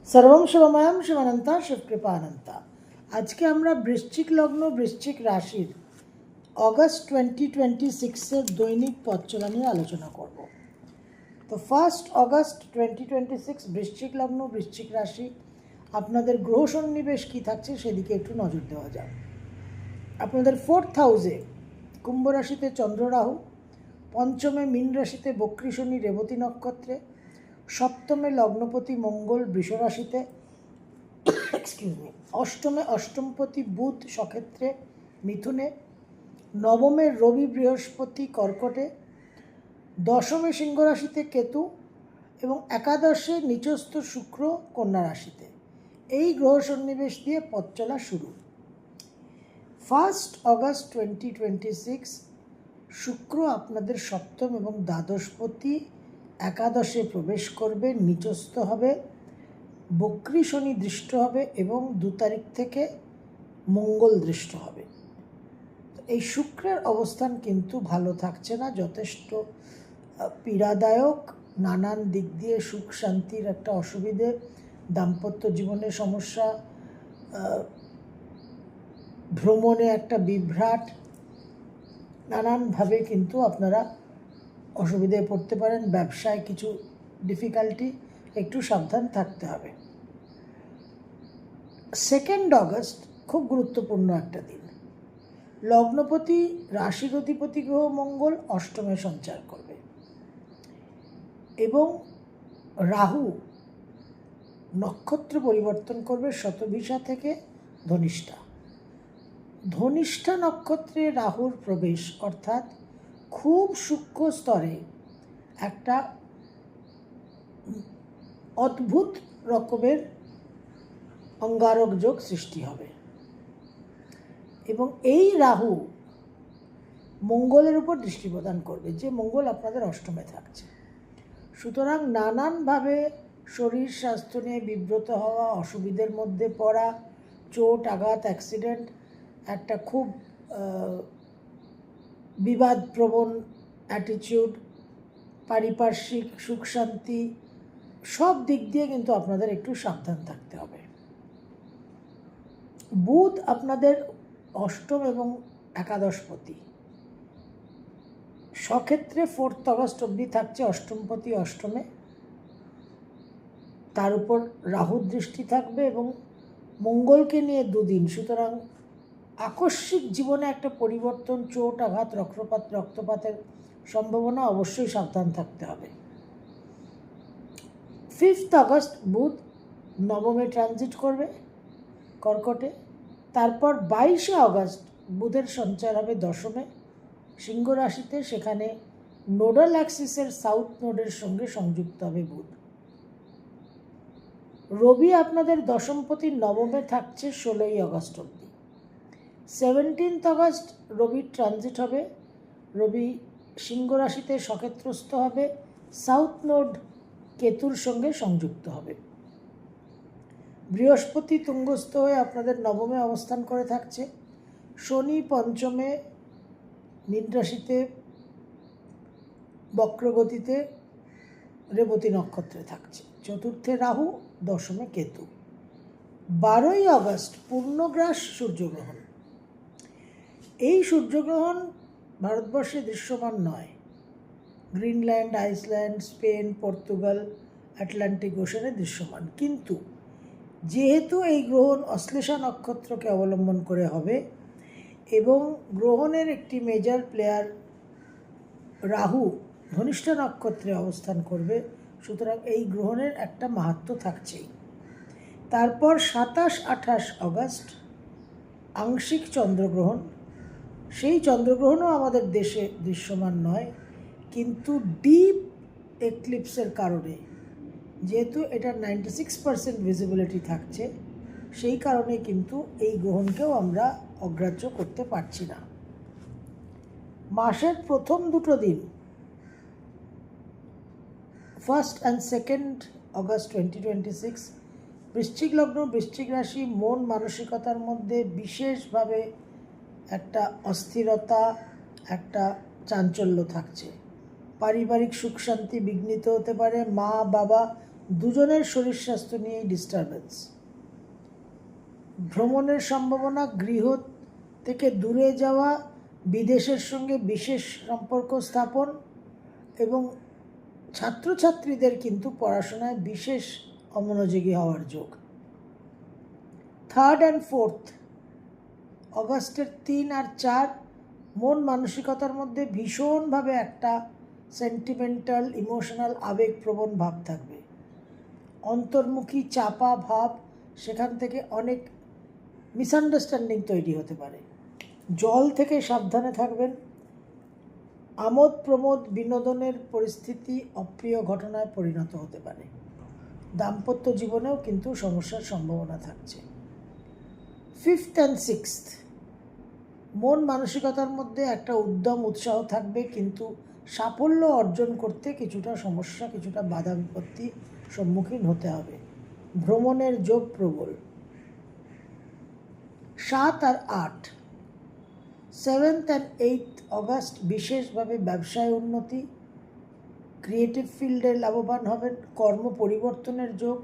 सर्वं शिवमयं शिवानंता शिवकृपानंता। আজকে আমরা বৃশ্চিক লগ্ন বৃশ্চিক রাশির অগস্ট 2026 দৈনিক পথ চলা নিয়ে আলোচনা করব। তো 1 অগস্ট 2026 বৃশ্চিক লগ্ন বৃশ্চিক রাশি আপনাদের গ্রহ সন্নিবেশ কী থাকছে সেদিকে একটু নজর দেওয়া যাক। আপনাদের 4th হাউসে কুম্ভ রাশিতে চন্দ্র রাহু, পঞ্চমে মীন রাশিতে বক্রী শনি রেবতী নক্ষত্রে, সপ্তমে লগ্নপতি মঙ্গল বৃষ রাশিতে, অষ্টমে অষ্টমপতি বুধ সক্ষেত্রে মিথুনে, নবমে রবি বৃহস্পতি কর্কটে, দশমে সিংহ রাশিতে কেতু এবং একাদশে নিচস্থ শুক্র কন্যা রাশিতে। এই গ্রহ সন্নিবেশ দিয়ে পথ চলা শুরু। 1 অগস্ট 2026 শুক্র আপনাদের সপ্তম এবং দ্বাদশপতি একাদশে প্রবেশ করবে, নিচস্থ হবে, বক্রী শনি দৃষ্ট হবে এবং 2 তারিখ থেকে মঙ্গল দৃষ্ট হবে। এই শুক্রের অবস্থান কিন্তু ভালো থাকছে না, যথেষ্ট পীড়াদায়ক, নানান দিক দিয়ে সুখ শান্তির একটা অসুবিধে, দাম্পত্য জীবনে সমস্যা, ভ্রমণে একটা বিভ্রাট, নানানভাবে কিন্তু আপনারা অসুবিধায় পড়তে পারেন। ব্যবসায় কিছু ডিফিকাল্টি, একটু সাবধান থাকতে হবে। 2 অগস্ট খুব গুরুত্বপূর্ণ একটা দিন। লগ্নপতি রাশির অধিপতি গ্রহ মঙ্গল অষ্টমে সঞ্চার করবে এবং রাহু নক্ষত্র পরিবর্তন করবে শতভিষা থেকে ধনিষ্ঠা। ধনিষ্ঠা নক্ষত্রে রাহুর প্রবেশ অর্থাৎ খুব সূক্ষ্ম স্তরে একটা অদ্ভুত রকমের অঙ্গারক যোগ সৃষ্টি হবে এবং এই রাহু মঙ্গলের উপর দৃষ্টি প্রদান করবে, যে মঙ্গল আপনাদের অষ্টমে থাকছে। সুতরাং নানানভাবে শরীর স্বাস্থ্য নিয়ে বিব্রত হওয়া, অসুবিধার মধ্যে পড়া, চোট আঘাত অ্যাক্সিডেন্ট, একটা খুব বিবাদপ্রবণ অ্যাটিটিউড, পারিপার্শ্বিক সুখ শান্তি, সব দিক দিয়ে কিন্তু আপনাদের একটু সাবধান থাকতে হবে। বুধ আপনাদের অষ্টম এবং একাদশপতি, সক্ষেত্রে 4 অগস্ট অবধি থাকছে অষ্টমপতি অষ্টমে, তার উপর রাহুর দৃষ্টি থাকবে এবং মঙ্গলকে নিয়ে 2 দিন। সুতরাং আকস্মিক জীবনে একটা পরিবর্তন, চোট আঘাত রক্তপাতের সম্ভাবনা, অবশ্যই সাবধান থাকতে হবে। 5 অগস্ট বুধ নবমে ট্রানজিট করবে কর্কটে, তারপর 22 অগস্ট বুধের সঞ্চার হবে দশমে সিংহ রাশিতে, সেখানে নোডাল অ্যাক্সিসের সাউথ নোডের সঙ্গে সংযুক্ত হবে বুধ। রবি আপনাদের দশমপতি নবমে থাকছে 16 অগস্ট অবধি। 17 অগস্ট রবির ট্রানজিট হবে, রবি সিংহ রাশিতে সক্ষেত্রস্থ হবে, সাউথ নোড কেতুর সঙ্গে সংযুক্ত হবে। বৃহস্পতি তুঙ্গস্থ হয়ে আপনাদের নবমে অবস্থান করে থাকছে, শনি পঞ্চমে মীন রাশিতে বক্রগতিতে রেবতী নক্ষত্রে থাকছে, চতুর্থে রাহু, দশমে কেতু। 12 অগস্ট পূর্ণগ্রাস সূর্যগ্রহণ। এই সূর্যগ্রহণ ভারতবর্ষে দৃশ্যমান নয়, Greenland, Iceland, Spain, Portugal, Atlantic ওশানে দৃশ্যমান, কিন্তু যেহেতু এই গ্রহণ অশ্লেষা নক্ষত্রকে অবলম্বন করে হবে এবং গ্রহণের একটি মেজর প্লেয়ার রাহু ধনিষ্ঠা নক্ষত্রে অবস্থান করবে, সুতরাং এই গ্রহণের একটা মাহাত্ম্য থাকছেই। তারপর 27-28 অগস্ট আংশিক চন্দ্রগ্রহণ। সেই চন্দ্রগ্রহণও আমাদের দেশে দৃশ্যমান নয়, কিন্তু ডিপ এক্লিপসের কারণে, যেহেতু এটা 96% ভিজিবিলিটি থাকছে, সেই কারণে কিন্তু এই গ্রহণকেও আমরা অগ্রাহ্য করতে পারছি না। মাসের প্রথম 2 দিন 1 and 2 অগস্ট 2026 বৃশ্চিক লগ্ন বৃশ্চিক রাশি মন মানসিকতার মধ্যে বিশেষভাবে একটা অস্থিরতা, একটা চাঞ্চল্য থাকছে। পারিবারিক সুখ শান্তি বিঘ্নিত হতে পারে, মা বাবা দুজনের শরীর স্বাস্থ্য নিয়েই ডিস্টারবেন্স। ভ্রমণের সম্ভাবনা, গৃহ থেকে দূরে যাওয়া, বিদেশের সঙ্গে বিশেষ সম্পর্ক স্থাপন এবং ছাত্রছাত্রীদের কিন্তু পড়াশোনায় বিশেষ অমনোযোগী হওয়ার যোগ। 3rd and 4th অগাস্টের 3 আর 4 মন মানসিকতার মধ্যে ভীষণভাবে একটা সেন্টিমেন্টাল, ইমোশনাল, আবেগপ্রবণ ভাব থাকবে। অন্তর্মুখী চাপা ভাব, সেখান থেকে অনেক মিসআন্ডারস্ট্যান্ডিং তৈরি হতে পারে। জল থেকে সাবধানে থাকবেন। আমোদ প্রমোদ বিনোদনের পরিস্থিতি অপ্রিয় ঘটনায় পরিণত হতে পারে। দাম্পত্য জীবনেও কিন্তু সমস্যার সম্ভাবনা থাকছে। 5th and 6th মন মানসিকতার মধ্যে একটা উদ্যম, উৎসাহ থাকবে, কিন্তু সাফল্য অর্জন করতে কিছুটা সমস্যা, কিছুটা বাধা বিপত্তি সম্মুখীন হতে হবে। ভ্রমণের যোগ প্রবল। 7 আর 8 7th and 8th অগাস্ট বিশেষভাবে ব্যবসায় উন্নতি, ক্রিয়েটিভ ফিল্ডে লাভবান হবেন, কর্ম পরিবর্তনের যোগ,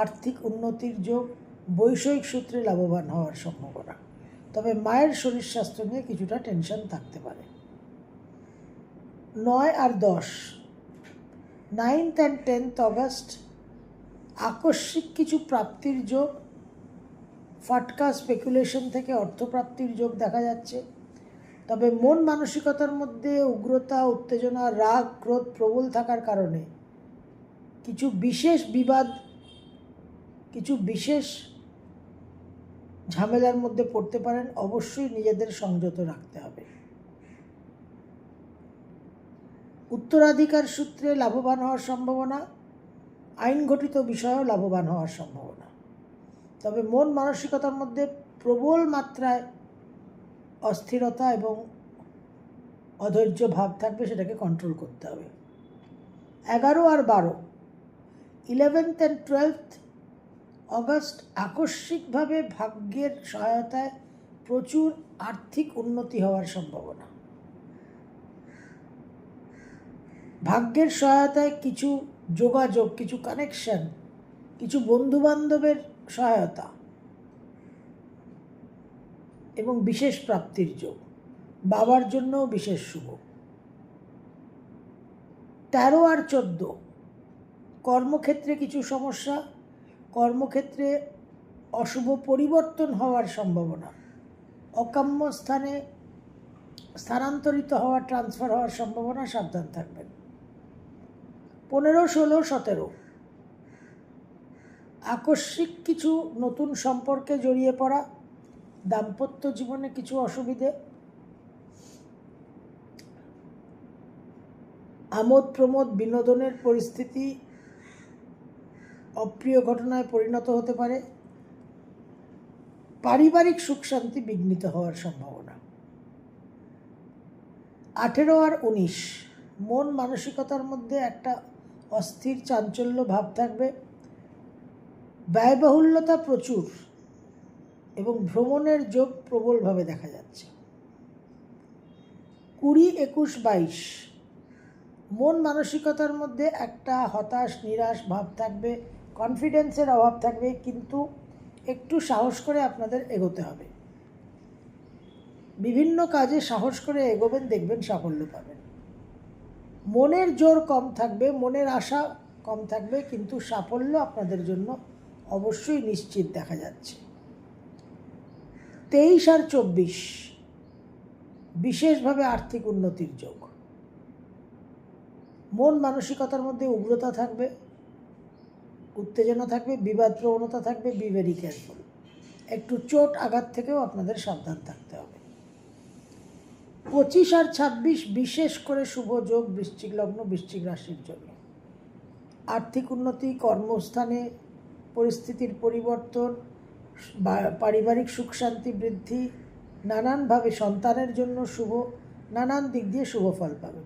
আর্থিক উন্নতির যোগ, বৈষয়িক সূত্রে লাভবান হওয়ার সম্ভাবনা। তবে মায়ের শরীর স্বাস্থ্য নিয়ে কিছুটা টেনশন থাকতে পারে। 9 আর 10 9th and 10th অগাস্ট আকস্মিক কিছু প্রাপ্তির যোগ, ফাটকা স্পেকুলেশন থেকে অর্থপ্রাপ্তির যোগ দেখা যাচ্ছে। তবে মন মানসিকতার মধ্যে উগ্রতা, উত্তেজনা, রাগ, ক্রোধ প্রবল থাকার কারণে কিছু বিশেষ বিবাদ, কিছু বিশেষ ঝামেলার মধ্যে পড়তে পারেন। অবশ্যই নিজেদের সংযত রাখতে হবে। উত্তরাধিকার সূত্রে লাভবান হওয়ার সম্ভাবনা, আইন ঘটিত বিষয়েও লাভবান হওয়ার সম্ভাবনা। তবে মন মানসিকতার মধ্যে প্রবল মাত্রায় অস্থিরতা এবং অধৈর্য ভাব থাকবে, সেটাকে কন্ট্রোল করতে হবে। 11 আর 12 11th and 12th অগাস্ট আকস্মিকভাবে ভাগ্যের সহায়তায় প্রচুর আর্থিক উন্নতি হওয়ার সম্ভাবনা। ভাগ্যের সহায়তায় কিছু যোগাযোগ, কিছু কানেকশন, কিছু বন্ধুবান্ধবের সহায়তা এবং বিশেষ প্রাপ্তির যোগ। বাবার জন্যও বিশেষ শুভ। 13 আর 14 কর্মক্ষেত্রে কিছু সমস্যা, কর্মক্ষেত্রে অশুভ পরিবর্তন হওয়ার সম্ভাবনা, অকাম্য স্থানে স্থানান্তরিত হওয়ার, ট্রান্সফার হওয়ার সম্ভাবনা, সাবধান থাকবেন। 15, 16, 17 আকস্মিক কিছু নতুন সম্পর্কে জড়িয়ে পড়া, দাম্পত্য জীবনে কিছু অসুবিধে, আমোদ প্রমোদ বিনোদনের পরিস্থিতি অপ্রিয় ঘটনায় পরিণত হতে পারে। পারিবারিক সুখ শান্তি বিঘ্নিত হওয়ার সম্ভাবনা। 18 আর 19 মন মানসিকতার মধ্যে একটা অস্থির চাঞ্চল্য ভাব থাকবে, ব্যয়বহুল্যতা প্রচুর এবং ভ্রমণের যোগ প্রবলভাবে দেখা যাচ্ছে। 20, 21, 22 মন মানসিকতার মধ্যে একটা হতাশ, নিরাশ ভাব থাকবে, কনফিডেন্সের অভাব থাকবে, কিন্তু একটু সাহস করে আপনাদের এগোতে হবে। বিভিন্ন কাজে সাহস করে এগোবেন, দেখবেন সাফল্য পাবেন। মনের জোর কম থাকবে, মনের আশা কম থাকবে, কিন্তু সাফল্য আপনাদের জন্য অবশ্যই নিশ্চিত দেখা যাচ্ছে। 23 আর 24 বিশেষভাবে আর্থিক উন্নতির যোগ। মন মানসিকতার মধ্যে উগ্রতা থাকবে, উত্তেজনা থাকবে, বিবাদ প্রবণতা থাকবে। Be very careful. একটু চোট আঘাত থেকেও আপনাদের সাবধান থাকতে হবে। 25 আর 26 বিশেষ করে শুভ যোগ বৃশ্চিক লগ্ন, বৃশ্চিক রাশির জন্য। আর্থিক উন্নতি, কর্মস্থানে পরিস্থিতির পরিবর্তন, পারিবারিক সুখ শান্তি বৃদ্ধি, নানানভাবে সন্তানের জন্য শুভ, নানান দিক দিয়ে শুভ ফল পাবেন।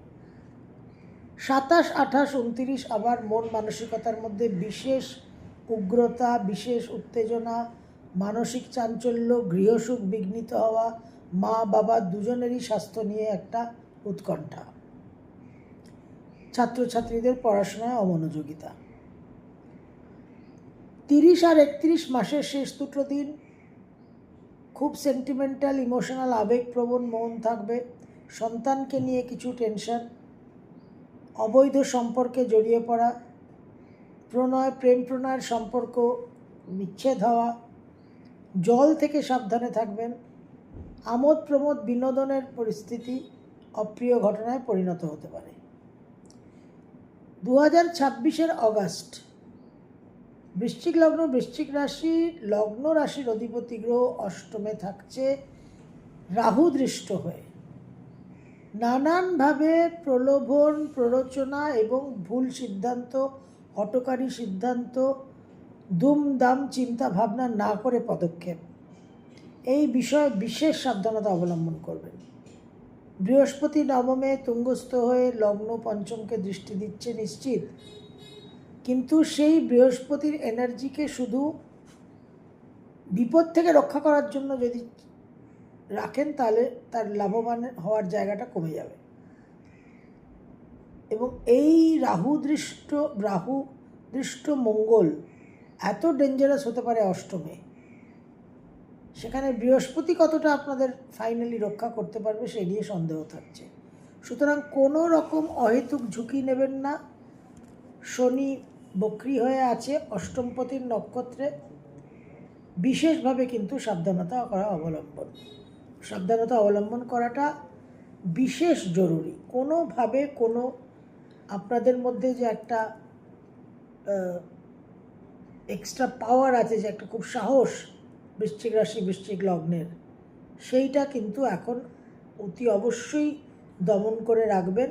27, 28, 29 আবার মন মানসিকতার মধ্যে বিশেষ উগ্রতা, বিশেষ উত্তেজনা, মানসিক চাঞ্চল্য, গৃহসুখ বিঘ্নিত হওয়া, মা বাবা দুজনেরই স্বাস্থ্য নিয়ে একটা উৎকণ্ঠা, ছাত্রছাত্রীদের পড়াশোনায় অমনোযোগিতা। 30 আর 31 মাসের শেষ দুটো দিন খুব সেন্টিমেন্টাল, ইমোশনাল, আবেগপ্রবণ মন থাকবে। সন্তানকে নিয়ে কিছু টেনশন, অবৈধ সম্পর্কে জড়িয়ে পড়া, প্রেম প্রণয়ের সম্পর্ক বিচ্ছেদ হওয়া, জল থেকে সাবধানে থাকবেন। আমোদ প্রমোদ বিনোদনের পরিস্থিতি অপ্রিয় ঘটনায় পরিণত হতে পারে। 2026 অগাস্ট, বৃশ্চিক লগ্ন, বৃশ্চিক রাশি, লগ্ন রাশির অধিপতি গ্রহ অষ্টমে থাকছে রাহু দৃষ্ট হয়ে। নানানভাবে প্রলোভন, প্ররোচনা এবং ভুল সিদ্ধান্ত, হঠকারী সিদ্ধান্ত, দুমদাম চিন্তা ভাবনা না করে পদক্ষেপ, এই বিষয়ে বিশেষ সাবধানতা অবলম্বন করবেন। বৃহস্পতি নবমে তুঙ্গস্থ হয়ে লগ্ন পঞ্চমকে দৃষ্টি দিচ্ছে নিশ্চিত, কিন্তু সেই বৃহস্পতির এনার্জিকে শুধু বিপদ থেকে রক্ষা করার জন্য যদি রাখেন তাহলে তার লাভবান হওয়ার জায়গাটা কমে যাবে। এবং এই রাহু দৃষ্ট মঙ্গল এত ডেঞ্জারাস হতে পারে অষ্টমে, সেখানে বৃহস্পতি কতটা আপনাদের ফাইনালি রক্ষা করতে পারবে সেই নিয়ে সন্দেহ থাকছে। সুতরাং কোনো রকম অহেতুক ঝুঁকি নেবেন না। শনি বক্রী হয়ে আছে অষ্টমপতির নক্ষত্রে, বিশেষভাবে কিন্তু সাবধানতা অবলম্বন করাটা বিশেষ জরুরি। কোনোভাবে কোনো আপনাদের মধ্যে যে একটা এক্সট্রা পাওয়ার আছে, যে একটা খুব সাহস বৃশ্চিক রাশি বৃশ্চিক লগ্নের, সেইটা কিন্তু এখন অতি অবশ্যই দমন করে রাখবেন।